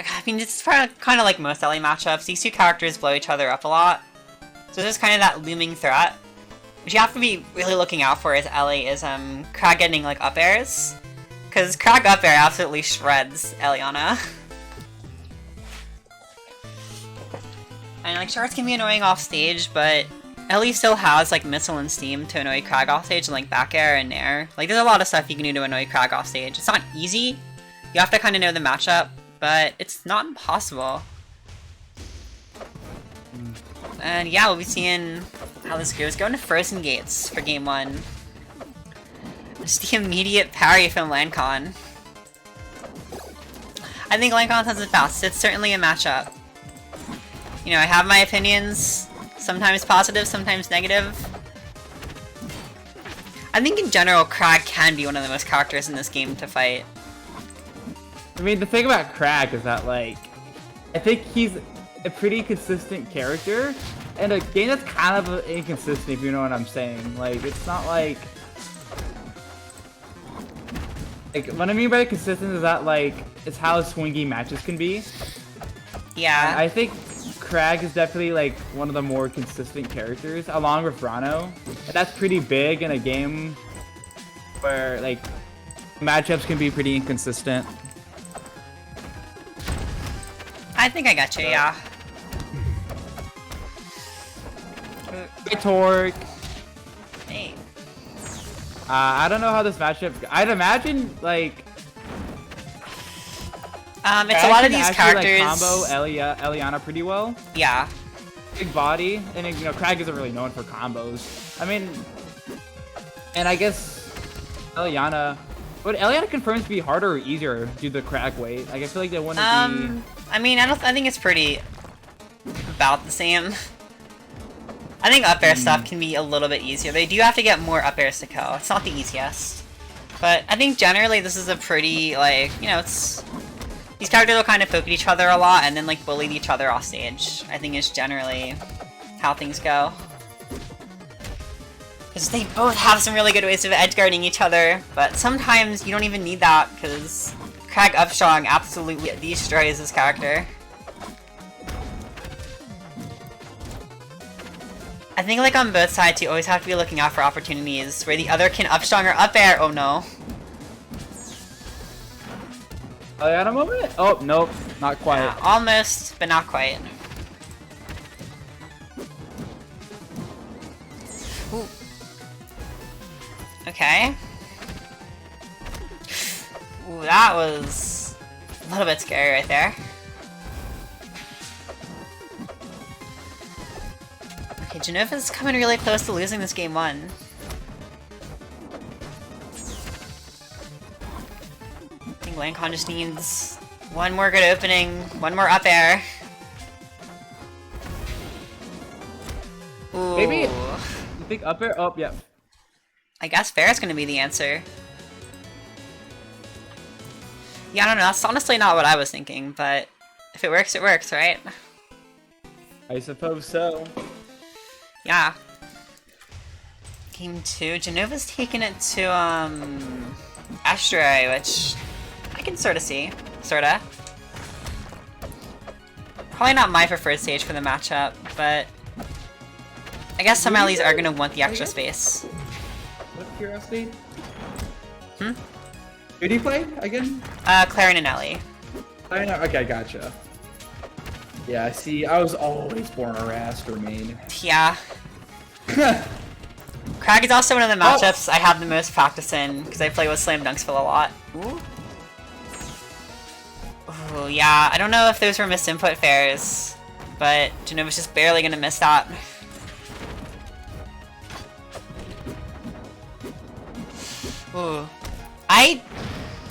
I mean, it's kind of like most LA matchups. These two characters blow each other up a lot. So there's kind of that looming threat. What you have to be really looking out for is LA is Krag getting like up airs. Because Krag up air absolutely shreds Eliana. And like shards can be annoying off stage, but Ellie still has like missile and steam to annoy Krag off stage, and like back air and nair. Like there's a lot of stuff you can do to annoy Krag off stage. It's not easy. You have to kind of know the matchup, but it's not impossible. And yeah, we'll be seeing how this goes. Going to Frozen Gates for game 1. Just the immediate parry from Lancon. I think Lancon has it best. It's certainly a matchup. You know, I have my opinions. Sometimes positive, sometimes negative. I think in general, Krag can be one of the most characters in this game to fight. I mean, the thing about Krag is that, like, I think he's a pretty consistent character, and a game that's kind of inconsistent, if you know what I'm saying. Like, it's not like... Like, what I mean by consistent is that, like, it's how swingy matches can be. Yeah. And I think Krag is definitely, like, one of the more consistent characters, along with Rano. And that's pretty big in a game where, like, matchups can be pretty inconsistent. I think I got you, yeah. ThrownOrc. Hey. I don't know how this matchup... I'd imagine, like... It's a lot of these characters... Like, combo Eliana pretty well. Yeah. Big body, and you know, Krag isn't really known for combos. I mean... And I guess... Eliana... Would Eliana confirms be harder or easier due to the Krag weight? Like, I feel like they wouldn't be... I mean, I think it's pretty... about the same. I think up air stuff can be a little bit easier. They do have to get more up airs to kill. It's not the easiest. But I think generally this is a pretty, like, you know, it's... These characters will kind of poke at each other a lot and then, like, bully each other off stage. I think is generally how things go. Because they both have some really good ways of edgeguarding each other, but sometimes you don't even need that, because Krag Upstrong absolutely destroys his character. I think, like, on both sides, you always have to be looking out for opportunities where the other can upstrong or up air. Oh no. Eliana moment? Oh, nope. Not quite. Yeah, almost, but not quite. Ooh. Okay. Ooh, that was a little bit scary right there. Okay, Genova's coming really close to losing this game 1. I think Lancon just needs one more good opening, one more up air. Ooh. Maybe you think up air? Oh, yeah. I guess fair is gonna be the answer. Yeah, I don't know, that's honestly not what I was thinking, but if it works, right? I suppose so. Yeah. Game 2, Genova's taking it to, Estuary, which I can sort of see. Sorta. Probably not my preferred stage for the matchup, but I guess some allies are gonna want the extra space. What curiosity? Hmm? Who do you play again? Clarin and Ellie. I know. Okay, gotcha. Yeah, see, I was always born a Wrastor main. Yeah. Krag is also one of the matchups I have the most practice in, because I play with Slam Dunksville a lot. Ooh. Ooh, yeah, I don't know if those were missed input fairs, but Genova's just barely gonna miss that. Ooh.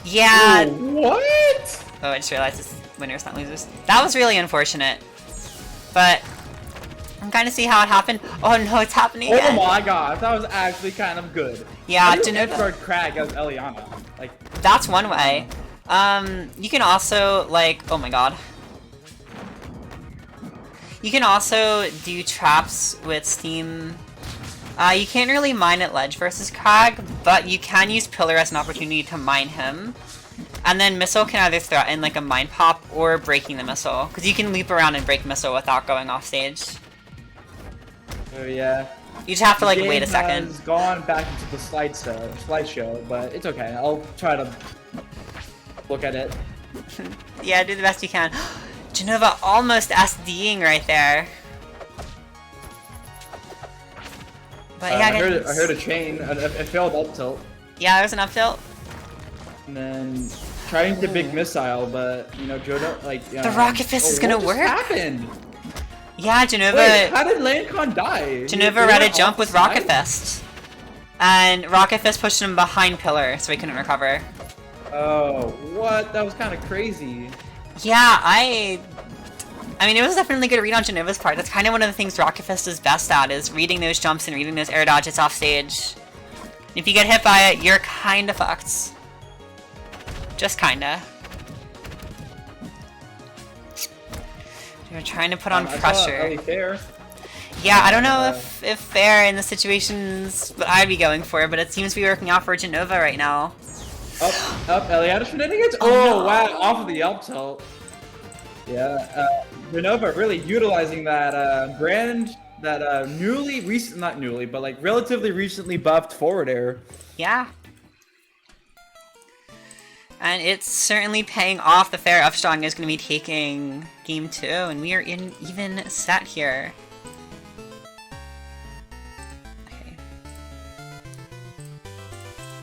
Yeah. Ooh, what? Oh, I just realized it's winners, not losers. That was really unfortunate. But I'm kind of see how it happened. Oh no, it's happening again. Oh my god, that was actually kind of good. Yeah, Genova Krag as Eliana. Like, that's one way. You can also, like, oh my god. You can also do traps with Steam. You can't really mine at ledge versus Krag, but you can use Pillar as an opportunity to mine him. And then Missile can either threaten like a Mind Pop or breaking the Missile. Because you can leap around and break Missile without going off stage. Oh yeah. You just have to like The wait a game second. has gone back into the slideshow, but it's okay. I'll try to look at it. Yeah, do the best you can. Jenova almost SDing right there. But yeah, I heard a chain. It failed up tilt. Yeah, there's an up tilt. And then trying the big missile, but you know, Jodo like The Rocket Fist is gonna what work. Just happened? Yeah, Jenova. Wait, how did Lancon die? Jenova read a jump with Rocket Fist. And Rocket Fist pushed him behind pillar, so he couldn't recover. Oh, what? That was kind of crazy. Yeah, I mean, it was definitely a good read on Genova's part. That's kind of one of the things Rocket Fist is best at, is reading those jumps and reading those air dodges off stage. If you get hit by it, you're kinda fucked. Just kinda. You're trying to put on pressure. Yeah, I don't know if fair in the situations what I'd be going for, but it seems to be working out for Jenova right now. Up, Eliana shenanigans? Oh, wow, off of the up tilt. Yeah, Jenova really utilizing that not newly, but like relatively recently buffed forward air. Yeah. And it's certainly paying off. The fair Upstrong is going to be taking game 2, and we are in even set here. Okay.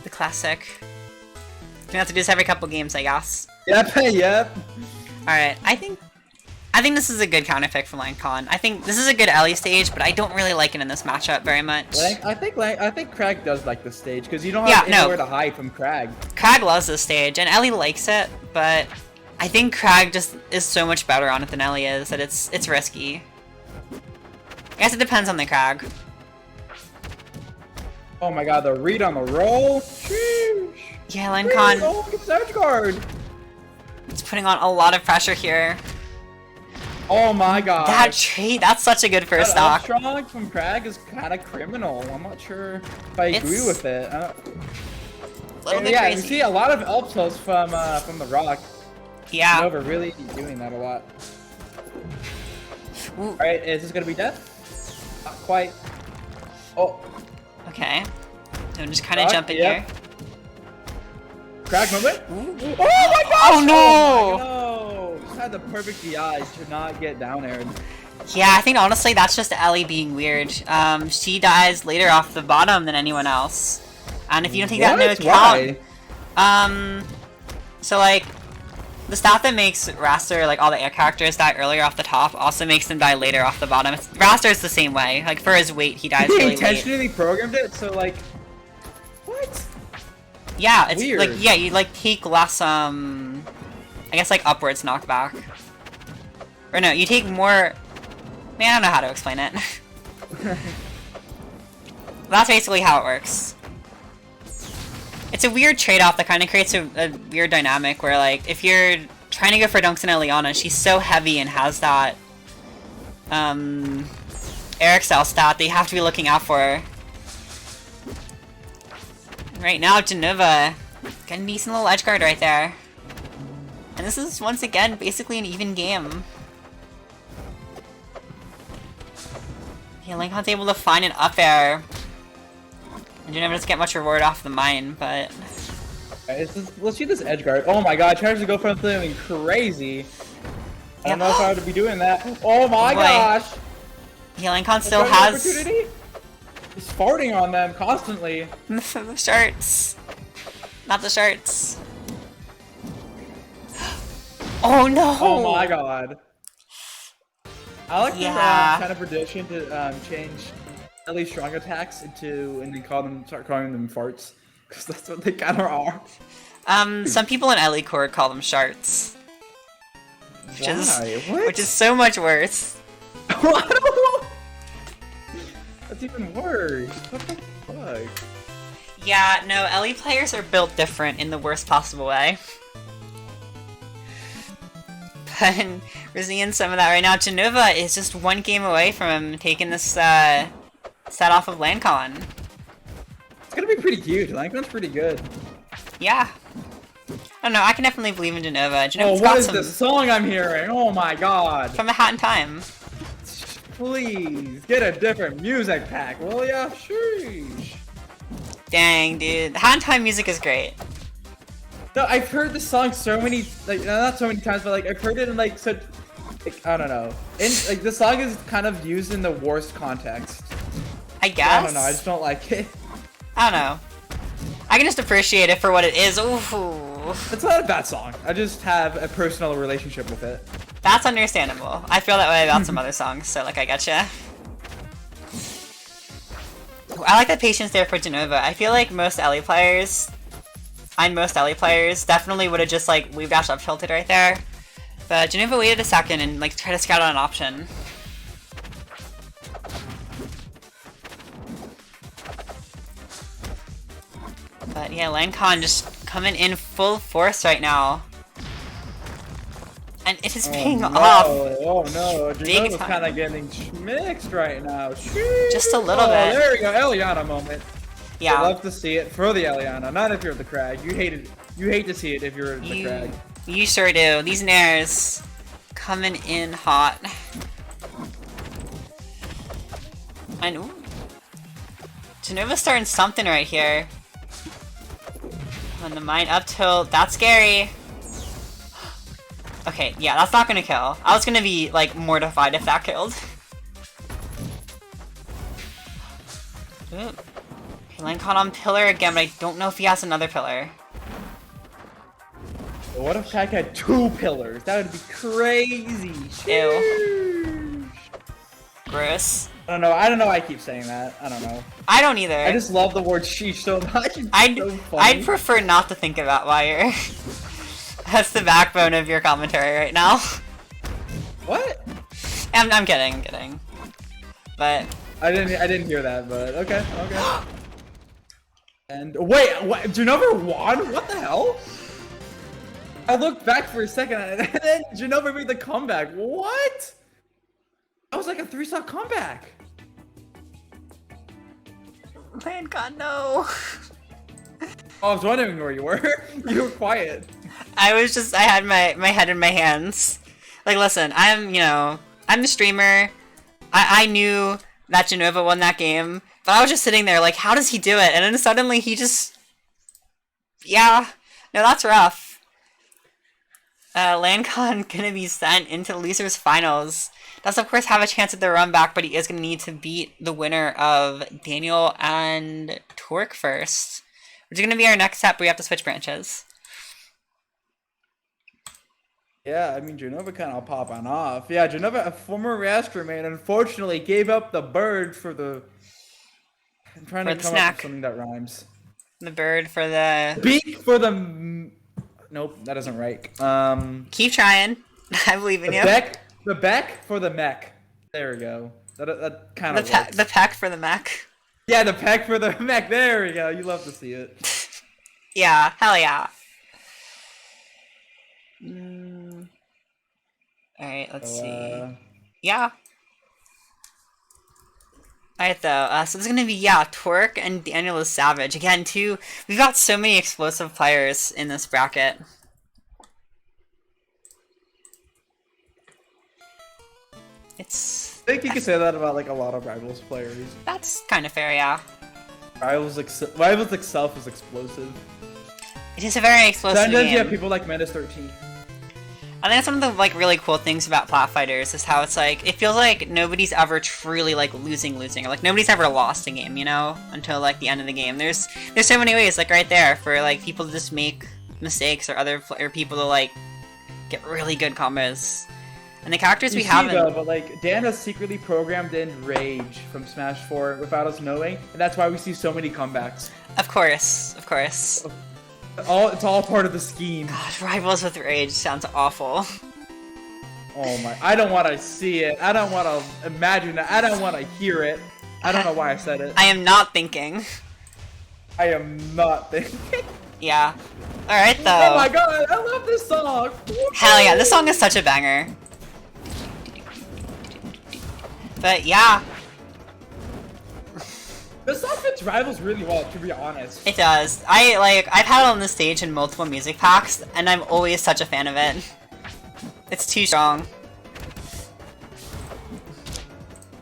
The classic. We have to do this every couple games, I guess. Yep, yep. Alright, I think this is a good counter pick for Lancon. I think this is a good Ellie stage, but I don't really like it in this matchup very much. I think Crag does like this stage because you don't have anywhere to hide from Crag. Crag loves this stage, and Ellie likes it, but I think Crag just is so much better on it than Ellie is that it's risky. I guess it depends on the Crag. Oh my god, the read on the roll. Sheesh. Yeah, Lancon. Oh, look at this edge guard. It's putting on a lot of pressure here. Oh my god. That trade, that's such a good first stock. Strong from Crag is kind of criminal. I'm not sure if I agree with it. A little bit yeah, crazy. you see a lot of elf tilts from the Rock. Yeah. Nova really doing that a lot. Alright, is this gonna be death? Not quite. Oh. Okay. So I'm just kind of jumping here. Crag movement? Oh my gosh! Oh no! Oh, just had the perfect DI to not get down aired. Yeah, I think honestly that's just Ellie being weird. She dies later off the bottom than anyone else. And if you don't take that into account... So like, the stuff that makes Wrastor, like all the air characters die earlier off the top, also makes them die later off the bottom. Wrastor's the same way. Like for his weight, he dies really late. He intentionally programmed it, so like... What? Yeah, it's weird. like, yeah, you like take less, I guess like upwards knockback. Or no, you take more... Man, I don't know how to explain it. That's basically how it works. It's a weird trade-off that kind of creates a weird dynamic where, like, if you're trying to go for Dunks and Eliana, she's so heavy and has that, air excel stat that you have to be looking out for her. Right now, Jenova, getting a decent little edge guard right there. And this is, once again, basically an even game. Yeah, Lancon's able to find an up air. And Jenova doesn't get much reward off the mine, but... Right, let's shoot this edge guard. Oh my god, tries to go for something crazy. I don't know if I would be doing that. Oh my gosh! Yeah, Lancon still has... He's farting on them constantly. The shirts. Not the shirts. Oh no! Oh my god. I like this kind of prediction to change Ellie strong attacks into, and then start calling them farts. Because that's what they kind of are. Some people in Ellie Core call them sharts. Which is so much worse. That's even worse. What the fuck? Yeah, no, Ellie players are built different in the worst possible way. But we're seeing some of that right now. Jenova is just one game away from taking this set off of Lancon. It's gonna be pretty huge. Lancon's pretty good. Yeah. don't know, I can definitely believe in Genova. Oh, Genova's what got is some this song I'm hearing? Oh my god. from A Hat in Time. Please, get a different music pack, will ya? Sheesh. Dang, dude. Hat in Time music is great. No, I've heard this song so many, like, not so many times, but like, I've heard it in like such, like, I don't know. Like, the song is kind of used in the worst context. I guess. I don't know, I just don't like it. I don't know. I can just appreciate it for what it is. Ooh. It's not a bad song. I just have a personal relationship with it. That's understandable. I feel that way about some other songs, so like I getcha. I like the patience there for Genova. I feel like most Ellie players, definitely would have just like weave dash up tilted right there. But Genova waited a second and like tried to scout out an option. But yeah, Lancon just coming in full force right now. And it is paying off. Oh no, Big Genova's time. kind of getting mixed right now. Sheesh. Just a little bit. There we go, Eliana moment. Yeah. I love to see it for the Eliana, not if you're the Crag. You hate it. You hate to see it if you're the Crag. You sure do. These nairs coming in hot. And ooh, Genova's starting something right here. On the mine up tilt, that's scary. Okay, yeah, that's not gonna kill. I was gonna be like mortified if that killed. Ooh. Okay, Lancon on pillar again, but I don't know if he has another pillar. What if Pack had 2 pillars? That would be crazy. Ew. Gross. I don't know. I don't know why I keep saying that. I don't know. I don't either. I just love the word sheesh so much. It's so funny. I'd prefer not to think about wire. That's the backbone of your commentary right now. What? I'm kidding. But I didn't hear that, but okay. And wait, what? Genova won? What the hell? I looked back for a second and then Genova made the comeback. What? That was like a 3-stock comeback. man, God no. Oh, I was wondering where you were. You were quiet. I had my head in my hands. Like, listen, I'm the streamer. I knew that Genova won that game, but I was just sitting there like, how does he do it? And then suddenly he just, yeah, no, that's rough. Lancon gonna be sent into the losers finals. Does of course have a chance at the run back, but he is gonna need to beat the winner of Daniel and ThrownOrc first, which is gonna be our next step. We have to switch branches. Yeah, I mean, Genova kind of popping off. Yeah, Genova, a former Wrastor man, unfortunately gave up the bird for the... I'm trying to come up with something that rhymes. The bird for the... Beak for the... Nope, that isn't right. Keep trying. I believe in you. The beck for the mech. There we go. That kind of works. The peck for the mech. Yeah, the peck for the mech. There we go. You love to see it. Yeah, hell yeah. Alright, let's see. Yeah. Alright though, so there's gonna be, ThrownOrc and DanielDaSavage. Again, we've got so many explosive players in this bracket. I think you could say that about like a lot of Rivals players. That's kind of fair, yeah. Rivals itself is explosive. It is a very explosive Sometimes game. you have people like Menace13. I think that's one of the like really cool things about Plat Fighters is how it's like it feels like nobody's ever truly like losing or like nobody's ever lost a game, you know, until like the end of the game. There's so many ways like right there for like people to just make mistakes or people to like get really good combos. And the characters we haven't. Though, but like Dan has secretly programmed in Rage from Smash 4 without us knowing, and that's why we see so many comebacks. Of course. It's all part of the scheme. God, Rivals with Rage sounds awful. Oh my! I don't want to see it. I don't want to imagine it. I don't want to hear it. I don't know why I said it. I am not thinking. I am not thinking. Yeah. All right though. Oh my god! I love this song. Hell yeah! This song is such a banger. But yeah. This song fits Rivals really well, to be honest. It does. I've had it on the stage in multiple music packs, and I'm always such a fan of it. It's too strong.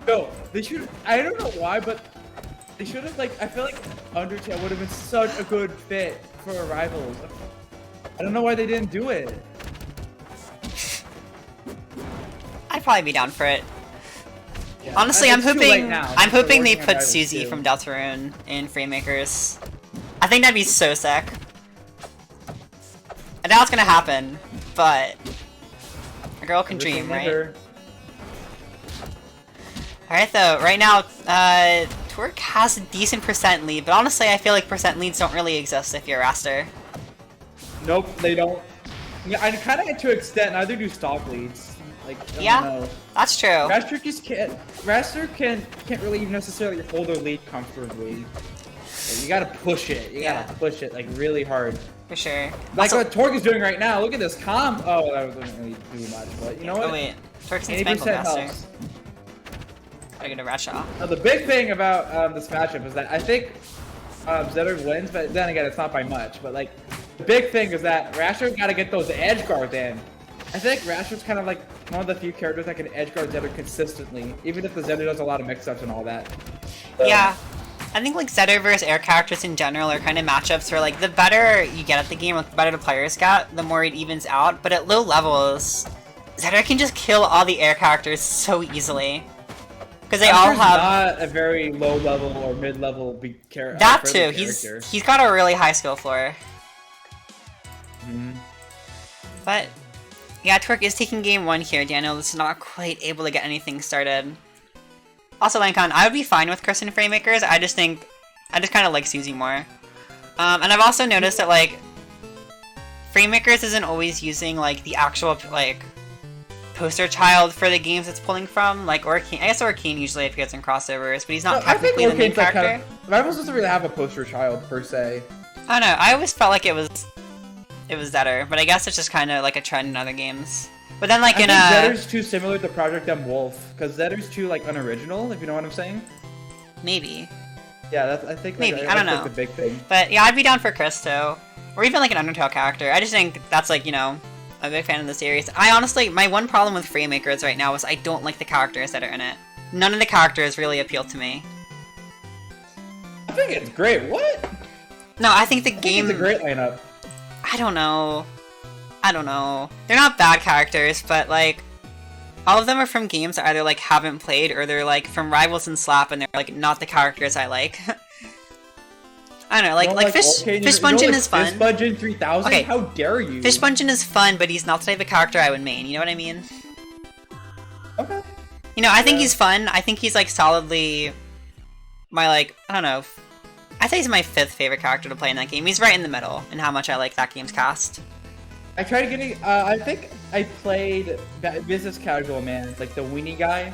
No, they should. I don't know why, but they should have I feel like Undertale would have been such a good fit for Rivals. I don't know why they didn't do it. I'd probably be down for it. Yeah, Honestly, I'm hoping they put Rivals Susie too. from Deltarune in Freemakers. I think that'd be so sick. I doubt it's gonna happen, but a girl can dream, right? Alright though, right now, ThrownOrc has a decent percent lead, but honestly I feel like percent leads don't really exist if you're Wrastor. Nope, they don't. Yeah, I kind of to an extent, neither do stock leads. Like, I Yeah, don't know. that's true. Wrastor just can't. Wrastor can't really even necessarily hold their lead comfortably. Like, you gotta push it. You gotta push it like really hard. For sure. Like Also, what ThrownOrc is doing right now. Look at this comp. Oh, that doesn't really do much, but you know what? oh wait, ThrownOrc's in Spangled 80% Master. helps. I get a Ratchet. Now the big thing about this matchup is that I think Zetter wins, but then again, it's not by much. But like, the big thing is that Wrastor got to get those edge guards in. I think Wrastor's kind of like one of the few characters that can edge guard Zetter consistently, even if the Zetter does a lot of mix-ups and all that. So, Yeah. I think like Zetter versus air characters in general are kind of matchups where like the better you get at the game, like the better the players get, the more it evens out. But at low levels, Zetter can just kill all the air characters so easily. Because they all have not a very low level or mid level character. that too. He's got a really high skill floor. But yeah, ThrownOrc is taking game 1 here. Daniel is not quite able to get anything started. Also, Lancon, I would be fine with Kristen Freemakers. I just kind of like Susie more. And I've also noticed that like Freemakers isn't always using like the actual like poster child for the games it's pulling from. Like Orcane, I guess Orcane usually appears in crossovers, but he's not technically the main character. Rivals doesn't really have a poster child per se. I don't know. I always felt like it was Zetter, but I guess it's just kind of like a trend in other games. But then like I think Zetter's too similar to Project M Wolf, because Zetter's too like unoriginal, if you know what I'm saying. Maybe. Yeah, that's I think Maybe, I don't know. the big thing. But yeah, I'd be down for Christo. Or even like an Undertale character. I just think that's like, you know, I'm a big fan of the series. I honestly, my one problem with Freemakers right now is I don't like the characters that are in it. None of the characters really appeal to me. I think it's great. What? No, I think the game... It's a great lineup. I don't know. They're not bad characters, but like... all of them are from games I either like haven't played, or they're like from Rivals and Slap, and they're like not the characters I like. I don't know, like Fish Bungeon is fun. Fish Bungeon 3000? Okay. How dare you? Fish Bungeon is fun, but he's not the type of character I would main, you know what I mean? Okay. You know, I think he's fun. I think he's like solidly my like, I don't know, I'd say he's my 5th favorite character to play in that game. He's right in the middle in how much I like that game's cast. I tried getting, I think I played Business Casual Man, like the weenie guy.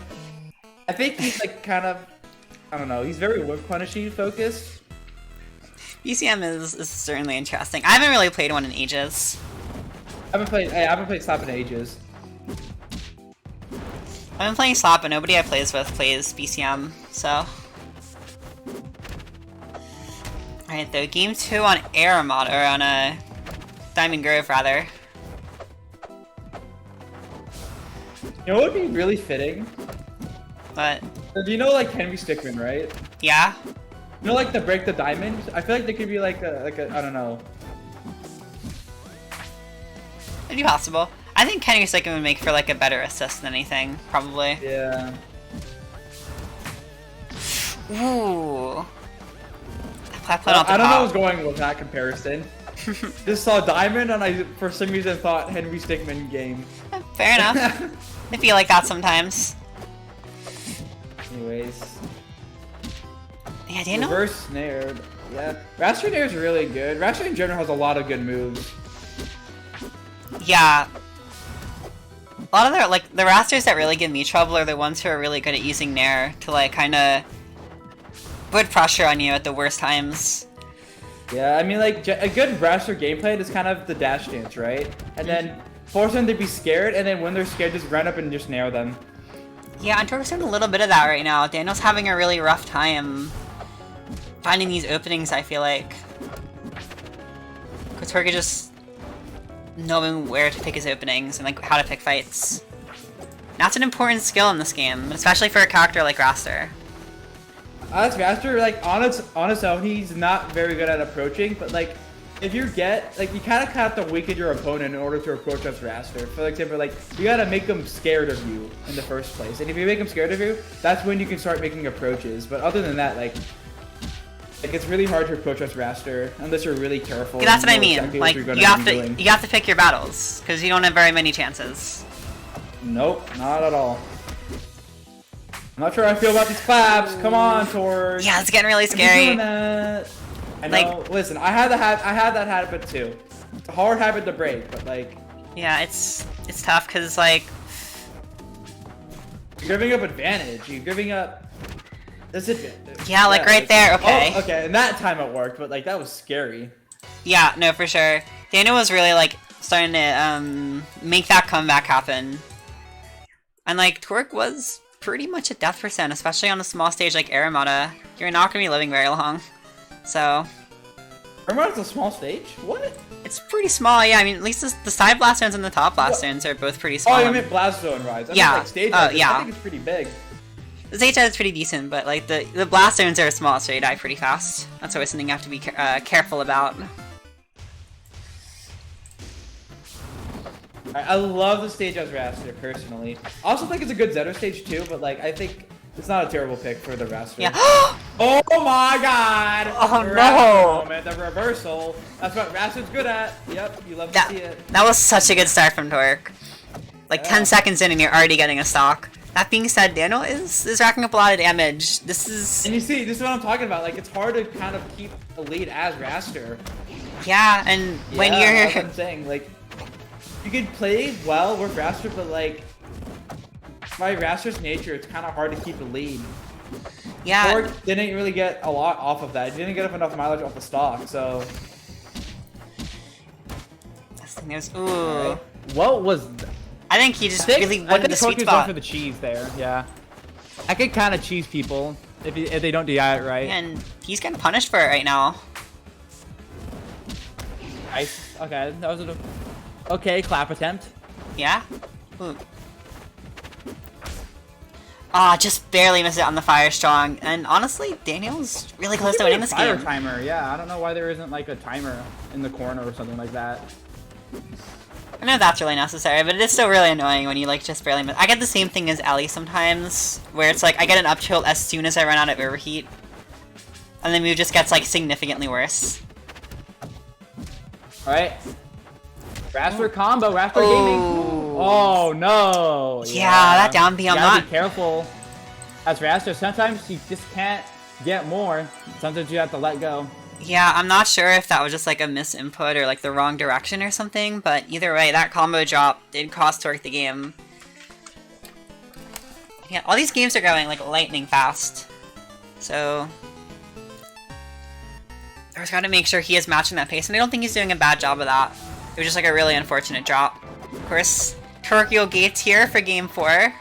I think he's like kind of, I don't know, he's very whip punishing focused. BCM is certainly interesting. I haven't really played one in ages. I haven't played Slap in ages. I've been playing Slap, but nobody I plays with plays BCM, so... Alright, though, game 2 on Air Mod, or on a Diamond Grove, rather. You know what would be really fitting? But, Do you know like Henry Stickmin, right? yeah? You know like the Break the Diamond? I feel like they could be like a I don't know. It'd be possible. I think Kenny Stickmin would make for like a better assist than anything, probably. Yeah. Ooh. I I don't know what's going with that comparison. Just saw Diamond and I for some reason thought Henry Stickmin game. Fair enough. I feel like that sometimes. Anyways. Yeah, do you know? Reverse snare. Yeah. Wrastor Nair is really good. Wrastor in general has a lot of good moves. Yeah. A lot of the, like, the Wrastors that really give me trouble are the ones who are really good at using Nair to, like, kinda put pressure on you at the worst times. Yeah, I mean, like, a good Wrastor gameplay is kind of the dash dance, right? And then force them to be scared, and then when they're scared, just run up and just nair them. Yeah, I'm doing a little bit of that right now. Daniel's having a really rough time finding these openings, I feel like. ThrownOrc is just knowing where to pick his openings and like how to pick fights. That's an important skill in this game, especially for a character like Wrastor. Wrastor, like on its own, he's not very good at approaching, but like if you get like you kind of have to weaken your opponent in order to approach as Wrastor. For example, like you gotta make them scared of you in the first place, and if you make them scared of you, that's when you can start making approaches. But other than that, like it's really hard to approach as Wrastor unless you're really careful. Yeah, that's what I mean. Exactly like you have to pick your battles because you don't have very many chances. Nope, not at all. I'm not sure how I feel about these claps. Come on, Torg. Yeah, it's getting really scary. Doing that. I know. Like, listen, I had that habit too. It's a hard habit to break, but like. Yeah, it's tough because like. You're giving up advantage. You're giving up. Disadvantage. Yeah, like right there. Okay. Oh, okay. And that time it worked, but like that was scary. Yeah, no, for sure. Daniel was really like starting to make that comeback happen, and like ThrownOrc was pretty much a death percent, especially on a small stage like Aramata. You're not gonna be living very long. So. Aramata's a small stage? What? It's pretty small, yeah. I mean, at least the side blast zones and the top blast zones are both pretty small. Oh, you meant blast zone rise. I yeah. meant, like, stage Yeah. I think it's pretty big. The stage is pretty decent, but like the blast zones are small, so you die pretty fast. That's always something you have to be careful about. I love the stage as Wrastor, personally. I also think it's a good Zetter stage too, but like I think it's not a terrible pick for the Wrastor. Yeah. Oh my god! Oh the no! Moment, the reversal. That's what Wrastor's good at. Yep, you love to see it. That was such a good start from ThrownOrc. Like 10 seconds in and you're already getting a stock. That being said, Daniel is racking up a lot of damage. This is... And you see, this is what I'm talking about. Like, it's hard to kind of keep a lead as Wrastor. Yeah, and when you're... That's what I'm saying. Like, you can play well with Wrastor, but like, by Wrastor's nature, it's kind of hard to keep a lead. Yeah. ThrownOrc didn't really get a lot off of that. He didn't get enough mileage off the stock, so... This thing is... Ooh. Right. What was... I think he just really wanted the sweet spot. For the cheese there, yeah. I could kind of cheese people if they don't DI it right. And he's getting punished for it right now. Nice. Okay, that was a okay clap attempt. Yeah. Ooh. Ah, just barely missed it on the fire strong. And honestly, Daniel's really close to winning this game. Fire timer, yeah. I don't know why there isn't like a timer in the corner or something like that. I know that's really necessary, but it is still really annoying when you like just barely miss. I get the same thing as Ellie sometimes, where it's like I get an up tilt as soon as I run out of overheat, and the move just gets like significantly worse. All right, Wrastor combo, Wrastor gaming. Oh no! Yeah, that down B. I'm not. Be careful. As Wrastor, sometimes you just can't get more. Sometimes you have to let go. Yeah, I'm not sure if that was just like a misinput or like the wrong direction or something, but either way, that combo drop did cost ThrownOrc the game. Yeah, all these games are going like lightning fast, so ThrownOrc's got to make sure he is matching that pace, and I don't think he's doing a bad job of that. It was just like a really unfortunate drop. Of course, ThrownOrc Gates here for game 4.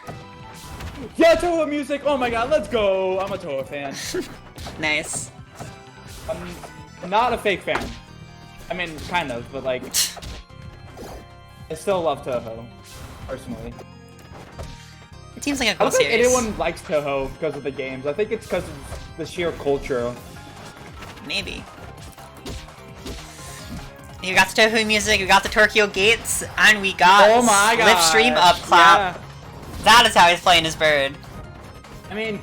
Yeah, Toho music! Oh my god, let's go! I'm a Toho fan. Nice. I'm not a fake fan. I mean, kind of, but like, I still love Toho, personally. It seems like a I cool don't think series. anyone likes Toho because of the games. I think it's because of the sheer culture. Maybe. You got the Toho music, we got the ThrownOrc Gates, and we got oh my god, Slipstream up clap. Yeah. That is how he's playing his bird. I mean,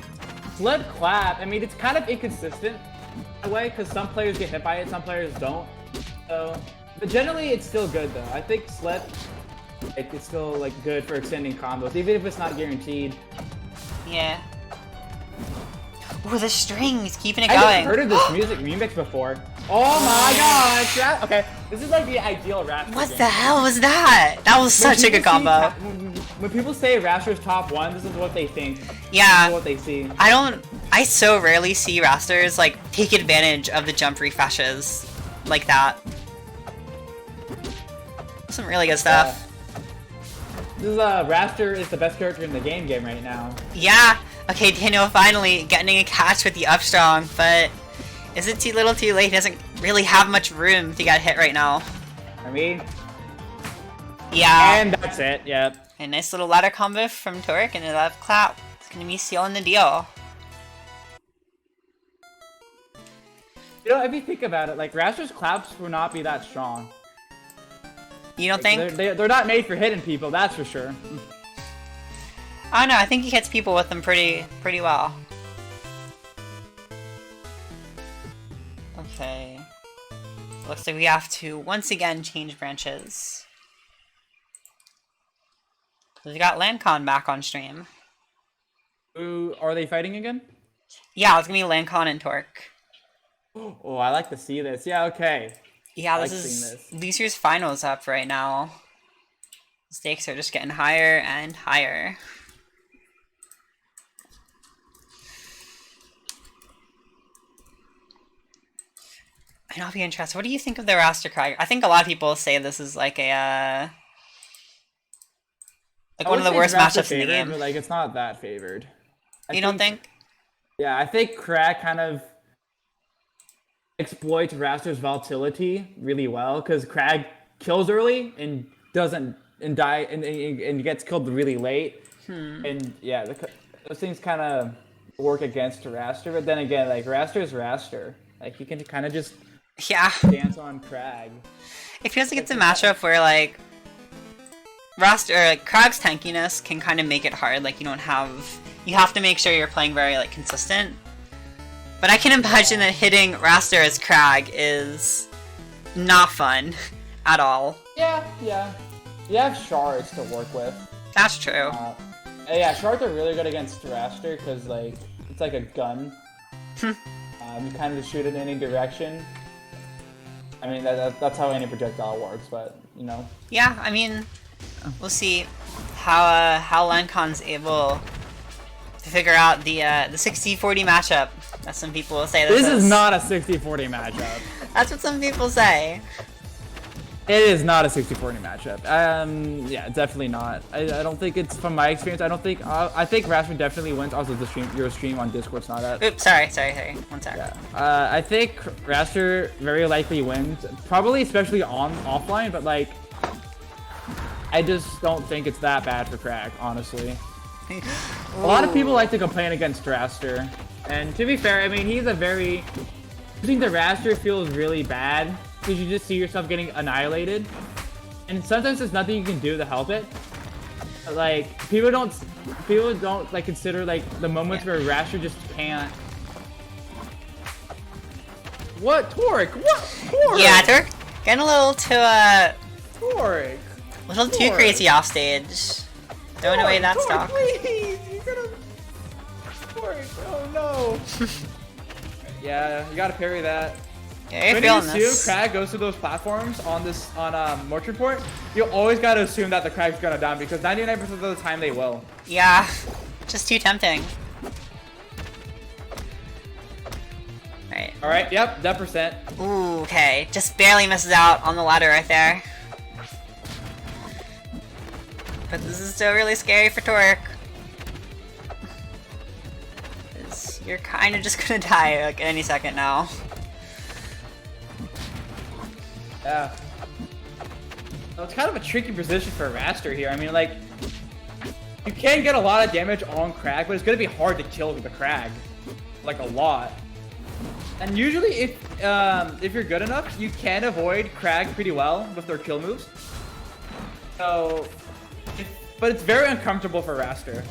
flip clap. I mean, it's kind of inconsistent in a way because some players get hit by it, some players don't. So, but generally, it's still good though. I think slip, it's still like good for extending combos, even if it's not guaranteed. Yeah. Ooh, the strings keeping it I going. never heard of this music remix before. Oh my gosh! Okay, this is like the ideal Wrastor What game. the hell was that? That was such a good combo. When people say Wrastor's top 1, this is what they think. Yeah. This is what they see. I so rarely see Wrastors like take advantage of the jump refreshes like that. Some really good stuff. This is Wrastor is the best character in the game right now. Yeah. Okay, Daniel finally getting a catch with the up strong, but Is it too little too late? He doesn't really have much room to get hit right now. I mean... Yeah. And that's it, yep. A nice little ladder combo from ThrownOrc and a left clap. It's gonna be sealing the deal. You know, if you think about it, like, Wrastor's claps will not be that strong. You don't think? They're not made for hitting people, that's for sure. I don't know, I think he hits people with them pretty well. Okay. Looks like we have to once again change branches. We got LandCon back on stream. Ooh, are they fighting again? Yeah, it's gonna be LandCon and ThrownOrc. Oh, I like to see this. Yeah, okay. Yeah, this is losers finals up right now. Stakes are just getting higher and higher. And I'll be interested. What do you think of the Wrastor Crag? I think a lot of people say this is like a one of the worst matchups in the game. But like, it's not that favored. You don't think? Yeah, I think Crag kind of exploits Wrastor's volatility really well because Crag kills early and doesn't die and gets killed really late. And yeah, those things kind of work against Wrastor. But then again, like Wrastor is Wrastor. Like he can kind of just dance on Crag. It feels like it's a matchup where like Crag's tankiness can kind of make it hard. Like you have to make sure you're playing very like consistent. But I can imagine that hitting Wrastor as Crag is not fun at all. Yeah. You have shards to work with. That's true. Yeah, shards are really good against Wrastor because like it's like a gun. You kind of just shoot it in any direction. I mean that's how any projectile works, but you know. Yeah, I mean, we'll see how LandCon's able to figure out the 60-40 matchup. As some people will say. This is not a 60-40 matchup. That's what some people say. It is not a 60-40 matchup. Yeah, definitely not. I don't think it's from my experience. I think Wrastor definitely wins. Also, your stream on Discord's not up. Oops, sorry. 1 sec. Yeah. I think Wrastor very likely wins. Probably, especially on offline, but like, I just don't think it's that bad for Crag, honestly. A lot of people like to complain against Wrastor. And to be fair, I mean, I think the Wrastor feels really bad because you just see yourself getting annihilated. And sometimes there's nothing you can do to help it. Like, people don't like consider like the moments where Wrastor just can't. What? ThrownOrc? What? ThrownOrc? Yeah, ThrownOrc getting a little too, ThrownOrc. A little too crazy off stage. Throwing away that stock. Please! You're gonna... Oh no! Yeah, you gotta parry that. Yeah, when you assume Crag goes to those platforms on Morch Report, you always gotta assume that the Crag's gonna die because 99% of the time they will. Yeah, just too tempting. Right. Alright, yep, that percent. Ooh, okay. Just barely misses out on the ladder right there. But this is still really scary for ThrownOrc. You're kind of just gonna die like any second now. Yeah. So it's kind of a tricky position for Wrastor here. I mean, like, you can get a lot of damage on Crag, but it's gonna be hard to kill with the Crag, like a lot. And usually, if you're good enough, you can avoid Crag pretty well with their kill moves. So, but it's very uncomfortable for Wrastor.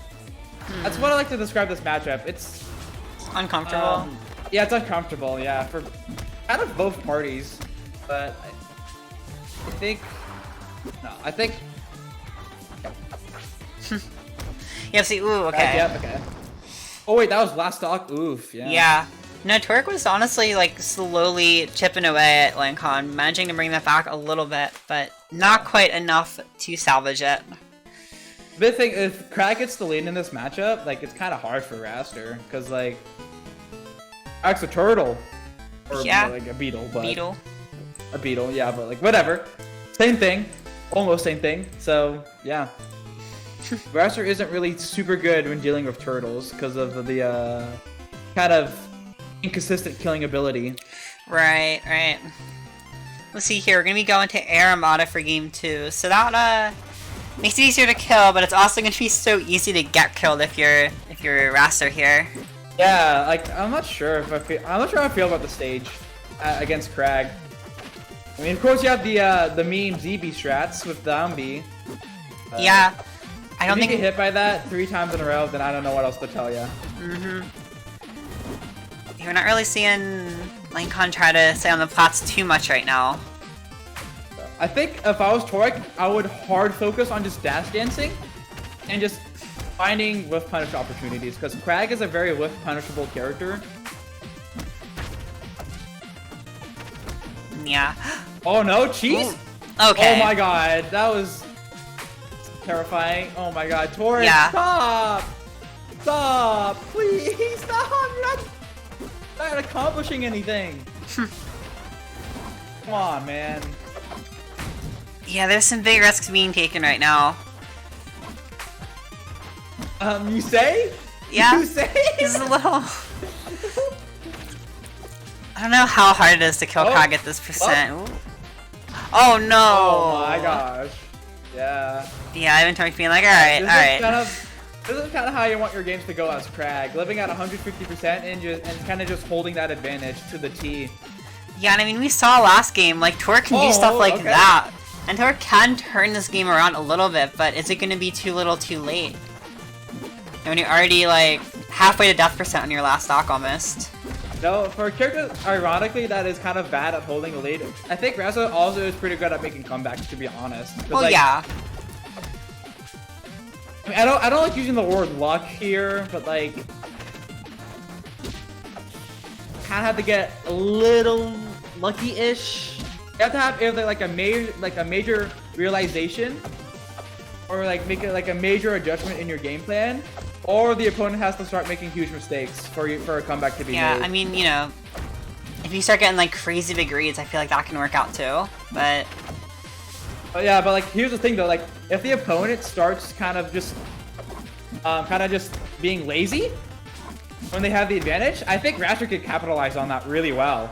That's what I like to describe this matchup. It's uncomfortable. Yeah, it's uncomfortable. Yeah, for kind of both parties. But I think Yeah, see, ooh, okay. Yep, okay. Oh wait, that was last stock. Oof, yeah. Yeah. No, ThrownOrc was honestly like slowly chipping away at LandCon, managing to bring that back a little bit, but not quite enough to salvage it. Big thing, if Crag gets the lead in this matchup, like it's kind of hard for Wrastor, because like, Crag's a turtle, or yeah, like a beetle, but a beetle, yeah, but like whatever, same thing, almost same thing. So yeah, Wrastor isn't really super good when dealing with turtles because of the kind of inconsistent killing ability. Right, right. Let's see here. We're gonna be going to Air Armada for game 2. So that makes it easier to kill, but it's also gonna be so easy to get killed if you're Wrastor here. Yeah, like I'm not sure how I feel about the stage against Crag. I mean, of course you have the meme ZB strats with down B. Yeah, I don't think if you get hit by that 3 times in a row, then I don't know what else to tell you. We're not really seeing Linecon try to stay on the plats too much right now. I think if I was ThrownOrc, I would hard focus on just dash dancing and just finding whiff punish opportunities, because Crag is a very whiff punishable character. Yeah. Oh no, cheese? Ooh. Okay. Oh my god, that was terrifying. Oh my god, ThrownOrc, Yeah. stop! Stop! Please stop! You're not accomplishing anything. Come on, man. Yeah, there's some big risks being taken right now. You say? Yeah. You say? This is a little... I don't know how hard it is to kill Crag at this percent. Ooh. Oh no! Oh my gosh. Yeah. Yeah, inventory being like, alright, alright. This is kind of how you want your games to go as Crag, living at 150% and kind of just holding that advantage to the T. Yeah, and I mean, we saw last game, like, ThrownOrc can do stuff like that. And ThrownOrc can turn this game around a little bit, but is it going to be too little too late? And when you're already, like, halfway to death percent on your last stock almost. No, for a character, ironically, that is kind of bad at holding the lead, I think Wrastor also is pretty good at making comebacks, to be honest. Well, like, yeah. I mean, I don't like using the word luck here, but like, kind of have to get a little lucky-ish. You have to have either like a major realization, or like make it like a major adjustment in your game plan, or the opponent has to start making huge mistakes for a comeback to be made. Yeah, I mean, you know, if you start getting like crazy big reads, I feel like that can work out too. But yeah, but like here's the thing though, like if the opponent starts kind of just being lazy when they have the advantage, I think Wrastor could capitalize on that really well.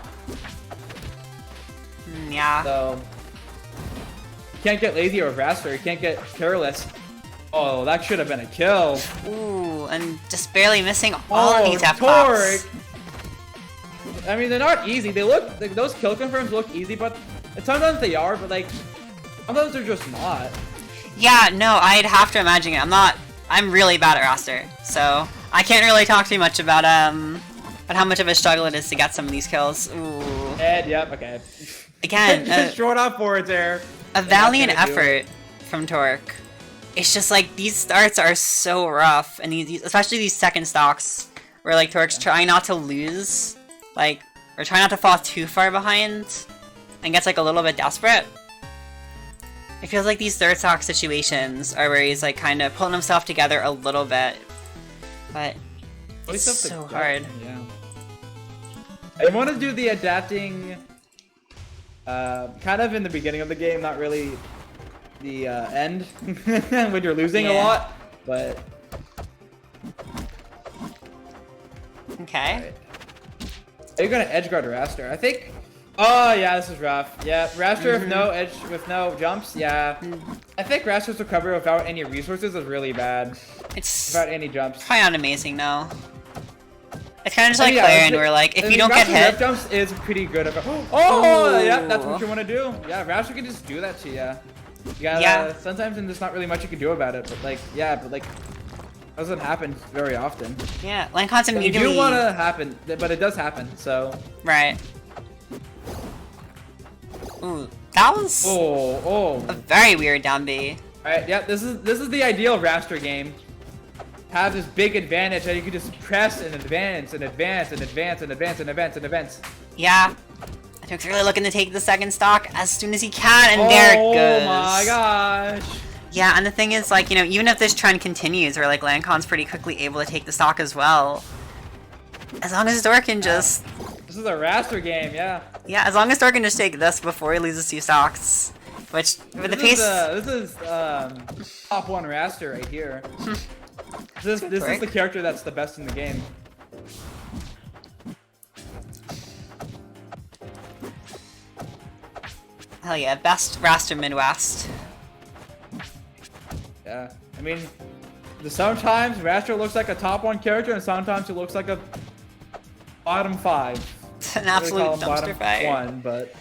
Yeah. So you can't get lazy with Wrastor, you can't get careless. Oh, that should have been a kill. Ooh, and just barely missing all of these F-pops. I mean, they're not easy. They look, like, those kill confirms look easy, but sometimes they are, but like, sometimes they're just not. Yeah, no, I'd have to imagine it. I'm really bad at Wrastor, so I can't really talk too much about how much of a struggle it is to get some of these kills. Ooh. And, yep, okay. Again, short off forwards there. A valiant effort from ThrownOrc. It's just like these starts are so rough, and these especially these second stocks where like ThrownOrc's trying not to lose, like, or trying not to fall too far behind, and gets like a little bit desperate. It feels like these third stock situations are where he's like kind of pulling himself together a little bit, but it's so hard. Yeah. I want to do the adapting, kind of in the beginning of the game, not really the end when you're losing a lot, but okay. Right. Are you gonna edge guard Wrastor? I think. Oh yeah, this is rough. Yeah, Wrastor with no edge, with no jumps. Yeah, I think Wrastor's recovery without any resources is really bad. It's without any jumps. Probably not amazing, no. It's kind of just like Clarion, where like if you don't get hit, jumps is pretty good. Oh, yeah, that's what you want to do. Yeah, Wrastor can just do that to you. You gotta, sometimes there's not really much you can do about it, but like, yeah, but like, it doesn't happen very often. Yeah, Lincon's immediately. You do want to happen, but it does happen. So. Right. Ooh, that was a very weird down B. Alright, yeah, this is the ideal Wrastor game. Have this big advantage that you can just press and advance and advance and advance and advance and advance and advance. Yeah. ThrownOrc's really looking to take the second stock as soon as he can, and there it goes. Oh my gosh. Yeah, and the thing is, like, you know, even if this trend continues, where like Lincon's pretty quickly able to take the stock as well, as long as ThrownOrc can just. This is a Wrastor game, yeah. Yeah, as long as ThrownOrc can just take this before he loses 2 stocks, which with the pace. This is top 1 Wrastor right here. This is the character that's the best in the game. Hell yeah, best Wrastor Midwest. Yeah, I mean, sometimes Wrastor looks like a top 1 character, and sometimes it looks like a bottom 5. An absolute dumpster fire. 1, but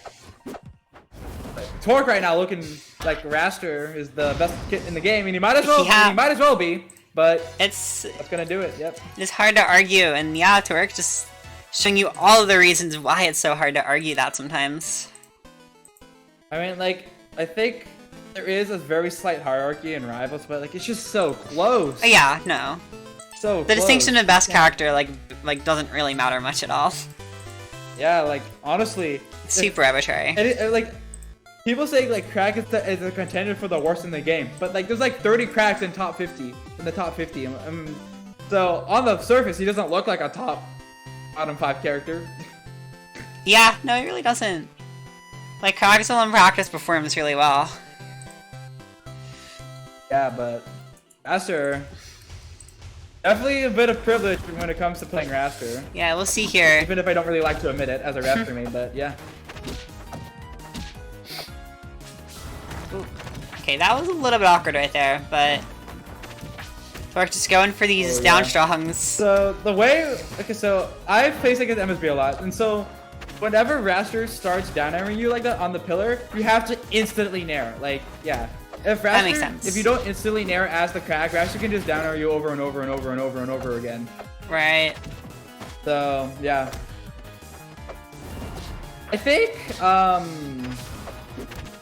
ThrownOrc right now looking like Wrastor is the best kit in the game, and he might as well. Yeah. He might as well be, but It's that's gonna do it. Yep. It's hard to argue, and yeah, ThrownOrc just showing you all of the reasons why it's so hard to argue that sometimes. I mean, like, I think there is a very slight hierarchy in Rivals, but like it's just so close. Yeah, no. So The distinction of best character like doesn't really matter much at all. Yeah, like honestly, It's super arbitrary. like people say like Crack is a contender for the worst in the game, but like there's like 30 Cracks in top 50 in the top 50. So on the surface, he doesn't look like a bottom 5 character. Yeah, no, it really doesn't. Like, Coxel in practice performs really well. Yeah, but Wrastor, definitely a bit of privilege when it comes to playing Wrastor. Yeah, we'll see here. Even if I don't really like to admit it as a Wrastor main, but yeah. Ooh. Okay, that was a little bit awkward right there, but ThrownOrc just going for these down strongs. So the way, okay, so I face against MSB a lot, and so whenever Wrastor starts down airing you like that on the pillar, you have to instantly nair. Like, yeah. If That makes Wrastor, sense. if you don't instantly nair as the Crack, Wrastor can just down air you over and over and over and over and over again. Right. So, yeah. I think,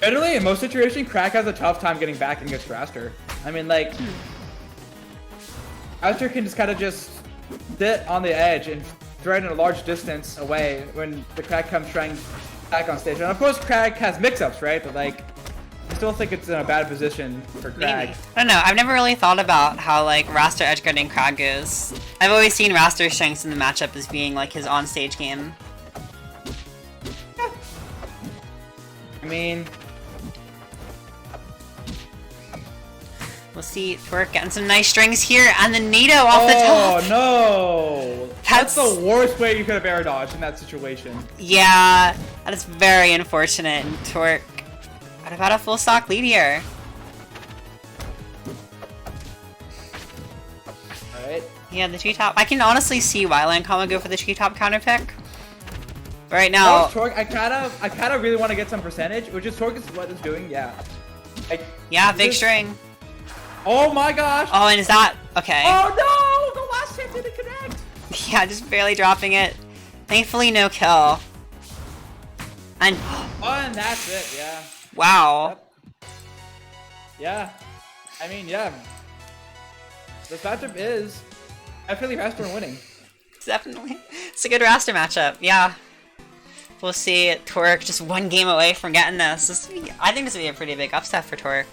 generally in most situations, Crack has a tough time getting back against Wrastor. I mean, like, Wrastor can just kind of just sit on the edge and thread in a large distance away when the Crack comes trying back on stage. And of course, Crack has mix-ups, right? But like, I still think it's in a bad position for Crack. Maybe. I don't know, I've never really thought about how, like, Wrastor edgeguarding Crag goes. I've always seen Wrastor's strengths in the matchup as being, like, his on-stage game. I mean, We'll see ThrownOrc getting some nice strings here, and the NATO off the top! oh no! That's That's- the worst way you could have air dodged in that situation. Yeah, that is very unfortunate, and ThrownOrc got about a full stock lead here. Alright. Yeah, the T-top. I can honestly see why Lancome would go for the T-top counter pick. But right now, ThrownOrc, I kind of really want to get some percentage, which is ThrownOrc is what it's doing, yeah. yeah, big this- string. Oh my gosh! Oh, and is that okay? Oh no! The last hit didn't connect! Yeah, just barely dropping it. Thankfully, no kill. And Oh, and that's it, yeah. wow. Yep. Yeah. I mean, yeah. This matchup is definitely Wrastor winning. Definitely. It's a good Wrastor matchup, yeah. We'll see. ThrownOrc just one game away from getting this. I think this would be a pretty big upset for ThrownOrc.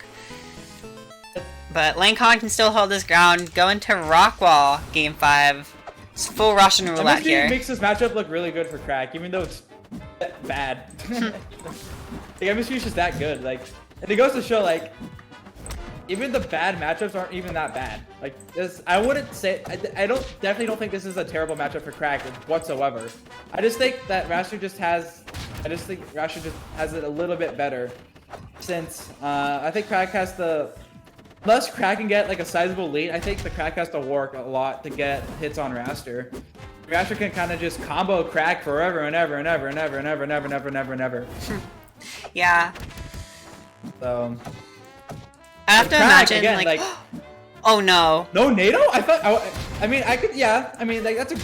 But Lancome can still hold his ground. Go into Rockwall, game 5. It's full Russian roulette MSG here. makes this matchup look really good for Crack, even though it's bad. Like, MSG is just that good. Like, and it goes to show, like, even the bad matchups aren't even that bad. Like, this, I wouldn't say, I definitely don't think this is a terrible matchup for Crack whatsoever. I just think that Wrastor just has it a little bit better. Since, I think Crack has the, unless Crack can get like a sizable lead, I think the Crack has to work a lot to get hits on Wrastor. Wrastor can kind of just combo Crack forever and ever and ever and ever and ever and ever and ever and ever and ever. Yeah. So I have to Crack, imagine, again, like, oh no. no NATO? I mean, I could, yeah. I mean, like that's a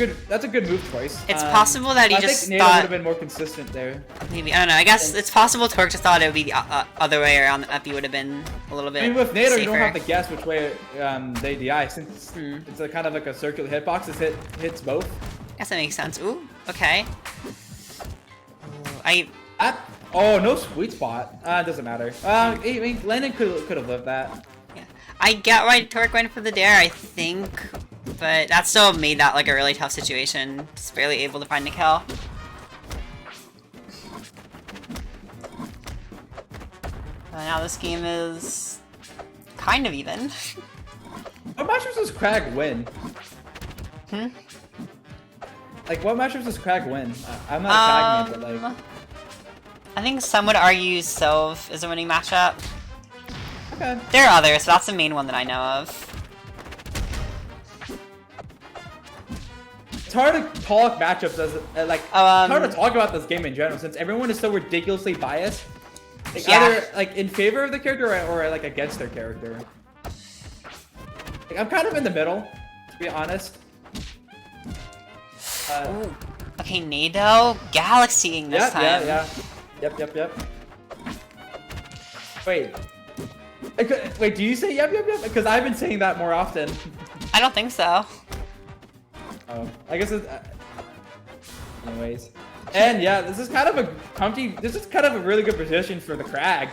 good move choice. It's possible that he I just think NATO would thought, have been more consistent there. maybe, I don't know, I guess it's possible ThrownOrc just thought it would be the other way around, that Epi would have been a little bit I mean, with NATO, safer. you don't have to guess which way they DI, since it's a kind of like a circular hitbox. It hits both. Guess that makes sense. Ooh, okay. Ooh, Oh, no sweet spot. It doesn't matter. I mean, Landon could have lived that. yeah. I get why ThrownOrc went for the dare, I think, but that still made that like a really tough situation. Just barely able to find a kill. Now this game is kind of even. What matchups does Crack win? Like, what matchups does Crack win? I'm not a Crack man, but like... I think some would argue Sylve is a winning matchup. Okay. There are others, but that's the main one that I know of. It's hard to talk matchups as like it's hard to talk about this game in general since everyone is so ridiculously biased. Like, either like in favor of the character or like against their character. Like, I'm kind of in the middle, to be honest. Okay, Nado galaxying this time. Yeah. Yep. Wait. Wait, do you say yep? Because I've been saying that more often. I don't think so. Oh, I guess it's... anyways. And yeah, this is kind of a really good position for the Crag.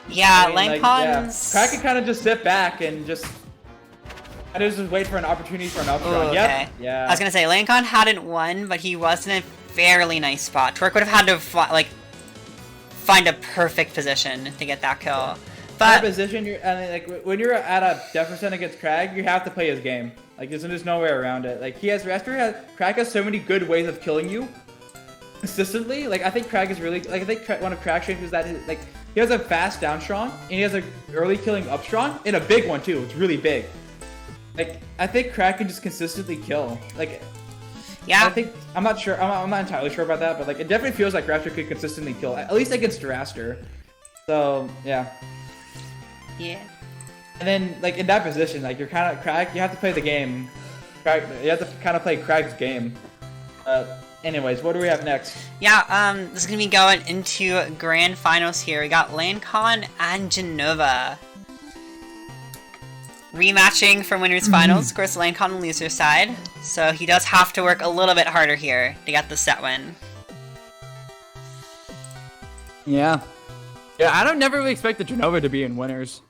Yeah, I mean, Lancon's... Crag can kind of just sit back and just wait for an opportunity for an upstrong. Okay. Yep. Yeah. I was gonna say, Lancon hadn't won, but he was in a fairly nice spot. ThrownOrc would have had to, find a perfect position to get that kill. But... position, when you're at a deficit against Crag, you have to play his game. Like, there's no way around it. Like, Crag has so many good ways of killing you consistently. Like, I think Crag is really, I think one of Crag's strengths is that, he has a fast down strong, and he has a early killing up strong, and a big one too. It's really big. Like, I think Crag can just consistently kill. Like, yeah. I'm not sure, I'm not entirely sure about that, but like, it definitely feels like Wrastor could consistently kill, at least against Wrastor. So, yeah. Yeah. And then, like, in that position, like, you're kind of Crag, you have to play the game. You have to kind of play Crag's game. Anyways, what do we have next? Yeah, this is gonna be going into grand finals here. We got Lancon and Genova. Rematching for winners finals. Of course, Lancon on the loser side. So he does have to work a little bit harder here to get the set win. Yeah. Yeah, I don't never really expect the Genova to be in winners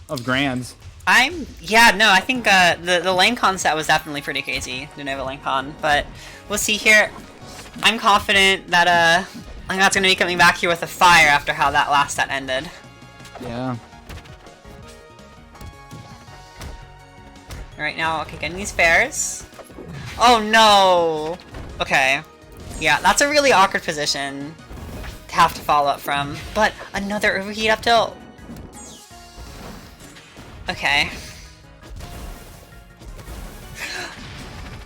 of grands. I think the Lancon set was definitely pretty crazy, Genova Lancon, but we'll see here. I'm confident that Lancon's gonna be coming back here with a fire after how that last set ended. Yeah. Right now, okay, getting these fairs. Oh no! Okay. Yeah, that's a really awkward position to have to follow up from. But another overheat up tilt. Okay.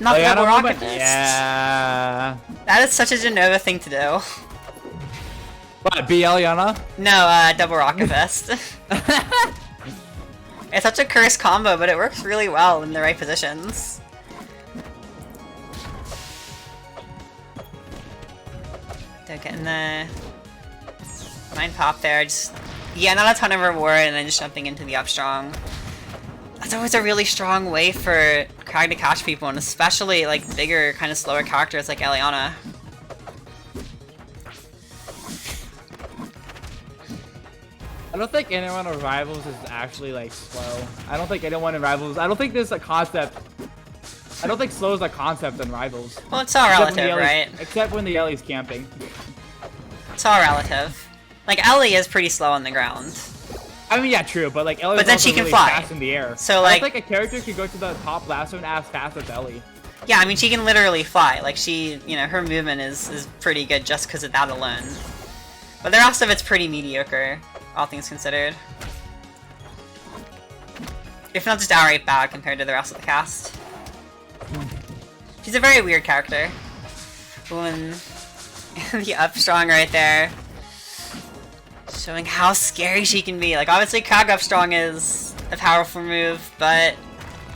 Not double rocket this. Yeah. That is such a Genova thing to do. What, be Eliana? No, double rocket fist. It's such a cursed combo, but it works really well in the right positions. Getting the mind pop there, just not a ton of reward, and then just jumping into the up strong. That's always a really strong way for Crag to catch people, and especially like bigger, kind of slower characters like Eliana. I don't think anyone in Rivals is actually like slow. I don't think anyone in Rivals. I don't think there's a concept. I don't think slow is a concept in Rivals. Well, it's all relative, right? Except when the Ellie's camping. It's all relative. Like Ellie is pretty slow on the ground. I mean, yeah, true, but like Ellie's but then also she can really fly fast in the air. So like, I don't think a character could go to the top lasso and as fast as Ellie. Yeah, I mean, she can literally fly. Like she, her movement is pretty good just because of that alone. But the rest of it's pretty mediocre, all things considered. If not just outright bad compared to the rest of the cast. She's a very weird character. Ooh, and the up strong right there. Showing how scary she can be. Like, obviously Crag up strong is a powerful move, but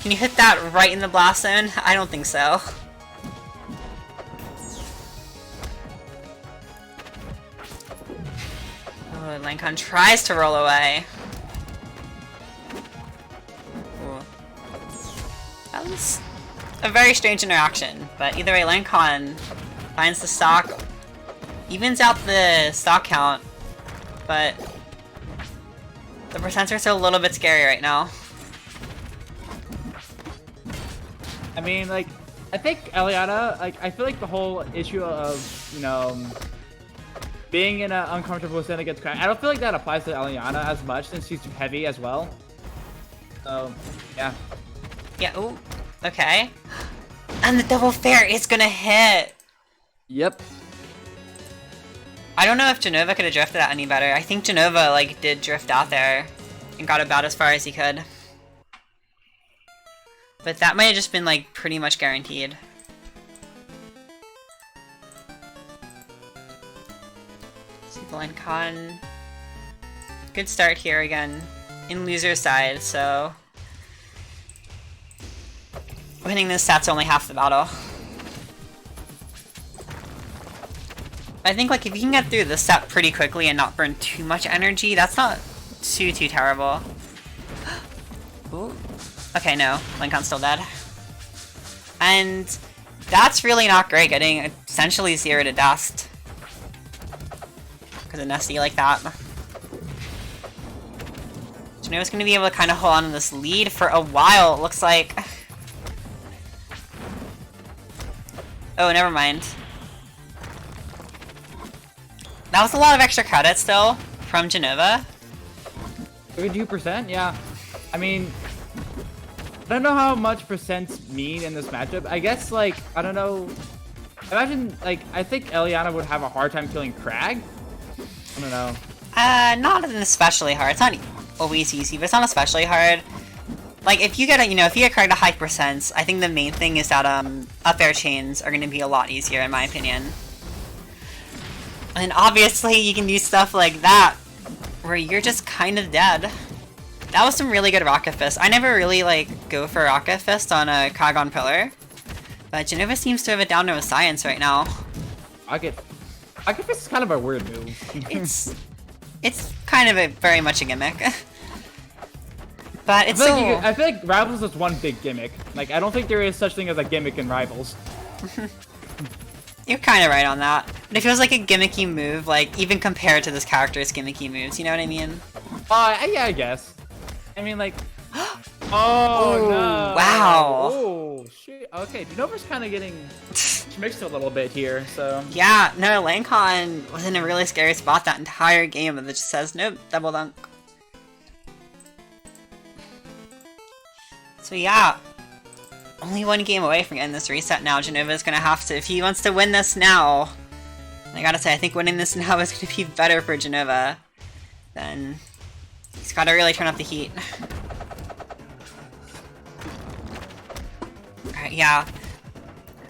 can you hit that right in the blast zone? I don't think so. Oh, Lancon tries to roll away. Ooh. That was a very strange interaction, but either way, Lancon finds the stock, evens out the stock count, but the percenters are a little bit scary right now. I mean, like, I think Eliana, like, I feel like the whole issue of, being in an uncomfortable position against Crag, I don't feel like that applies to Eliana as much since she's heavy as well. So, yeah. Yeah, ooh, okay. And the double fair is gonna hit! Yep. I don't know if Genova could have drifted that any better. I think Genova, like, did drift out there and got about as far as he could. But that might have just been, like, pretty much guaranteed. See, Blind Con. Good start here again. In loser's side, so... winning this set's only half the battle. I think, like, if you can get through this set pretty quickly and not burn too much energy, that's not too terrible. Ooh. Okay, no. Lincoln's still dead. And that's really not great, getting essentially 0 to dust. Because of Nesty like that. Genova's going to be able to kind of hold on to this lead for a while, it looks like. Oh, never mind. That was a lot of extra credits, though, from Genova. 32%? Yeah. I mean, I don't know how much percents mean in this matchup. I guess, like, I don't know. Imagine, like, I think Eliana would have a hard time killing Crag. I don't know. Not especially hard. It's not always easy, but it's not especially hard. Like, if you get a, if you get Crag to high percents, I think the main thing is that, up air chains are going to be a lot easier, in my opinion. And obviously, you can do stuff like that, where you're just kind of dead. That was some really good Rocket Fist. I never really, like, go for Rocket Fist on a Crag on Pillar. But Genova seems to have it down to a science right now. Rocket Fist is kind of a weird move. It's kind of very much a gimmick. But it's still... I feel like Rivals is one big gimmick. Like, I don't think there is such thing as a gimmick in Rivals. You're kind of right on that. But it feels like a gimmicky move, like, even compared to this character's gimmicky moves, you know what I mean? Yeah, I guess. I mean, like... oh, ooh, no! Wow! Oh, shit. Okay, Genova's kind of getting mixed a little bit here, so... Yeah, no, Lancon was in a really scary spot that entire game, and it just says, nope, double dunk. So yeah, only one game away from getting this reset now. Genova's gonna have to, if he wants to win this now, I gotta say, I think winning this now is gonna be better for Genova. Then he's gotta really turn up the heat. Alright, yeah.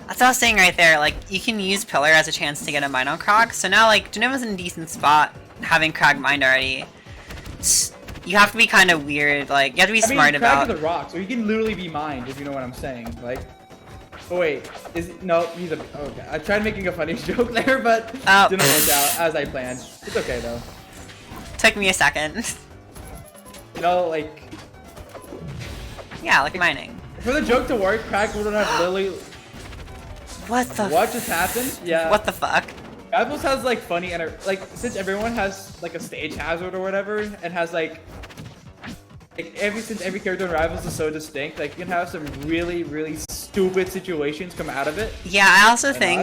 That's what I was saying right there, like, you can use Pillar as a chance to get a mine on Krog, so now, like, Genova's in a decent spot, having Krog mined already. You have to be kind of weird, like, you have to be smart about... Krag is a rock, so he can literally be mined, if you know what I'm saying, like... Oh wait, no, he's a... Okay, I tried making a funny joke there, but didn't work out as I planned. It's okay, though. Took me a second. You know, like... Yeah, like mining. For the joke to work, Krag wouldn't have literally... What the What just happened? Yeah. What the fuck? Rivals has like funny and like since everyone has like a stage hazard or whatever and has like since every character in Rivals is so distinct, like you can have some really stupid situations come out of it. Yeah, I also think